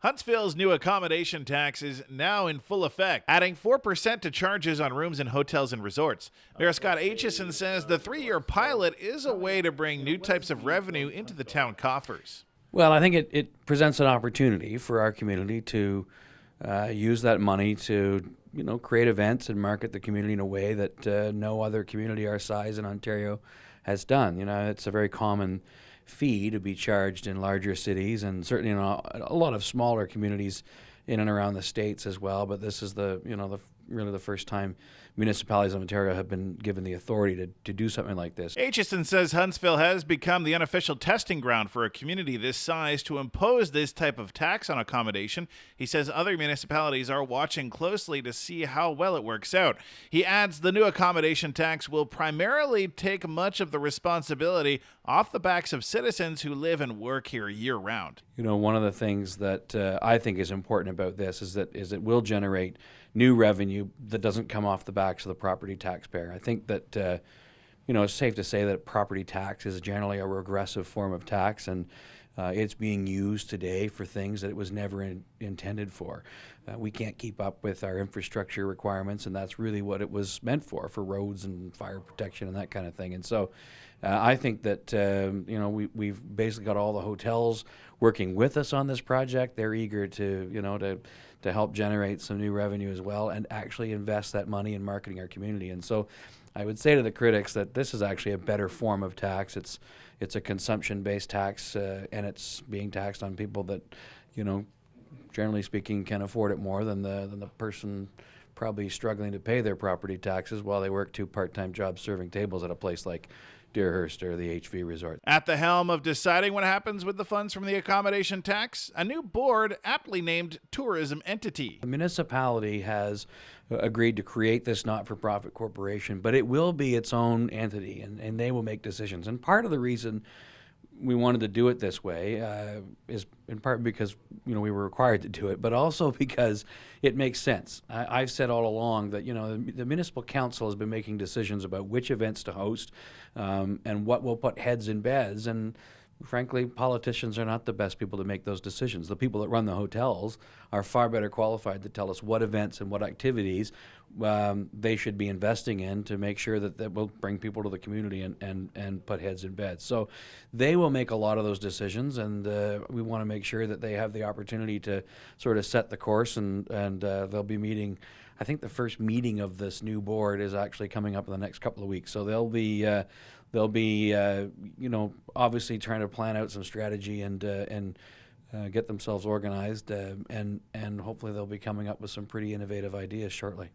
Huntsville's new accommodation tax is now in full effect, adding 4% to charges on rooms in hotels and resorts. Mayor Scott Aitchison says the 3-year pilot is a way to bring new types of revenue into the town coffers. Well, I think it presents an opportunity for our community to use that money to, create events and market the community in a way that no other community our size in Ontario has done. It's a very common fee to be charged in larger cities and certainly in a lot of smaller communities in and around the states as well. But this is really the first time municipalities of Ontario have been given the authority to do something like this. Aitchison says Huntsville has become the unofficial testing ground for a community this size to impose this type of tax on accommodation. He says other municipalities are watching closely to see how well it works out. He adds the new accommodation tax will primarily take much of the responsibility off the backs of citizens who live and work here year-round. One of the things that I think is important about this is it will generate new revenue that doesn't come off the backs of the property taxpayer. I think that it's safe to say that property tax is generally a regressive form of tax, and it's being used today for things that it was never intended for. We can't keep up with our infrastructure requirements, and that's really what it was meant for roads and fire protection and that kind of thing. And so I think that we've basically got all the hotels working with us on this project. They're eager to help generate some new revenue as well and actually invest that money in marketing our community. And so I would say to the critics that this is actually a better form of tax. It's a consumption-based tax, and it's being taxed on people that, generally speaking, can afford it more than the person probably struggling to pay their property taxes while they work 2 part-time jobs serving tables at a place like Deerhurst or the HV Resort. At the helm of deciding what happens with the funds from the accommodation tax, a new board aptly named Tourism Entity. The municipality has agreed to create this not-for-profit corporation, but it will be its own entity, and they will make decisions. And part of the reason we wanted to do it this way is in part because we were required to do it, but also because it makes sense. I've said all along that the municipal council has been making decisions about which events to host and what will put heads in beds, and frankly, politicians are not the best people to make those decisions. The people that run the hotels are far better qualified to tell us what events and what activities they should be investing in to make sure that will bring people to the community and put heads in beds. So they will make a lot of those decisions, and we want to make sure that they have the opportunity to sort of set the course, and they'll be meeting. I think the first meeting of this new board is actually coming up in the next couple of weeks. So they'll be obviously trying to plan out some strategy and get themselves organized, and hopefully they'll be coming up with some pretty innovative ideas shortly.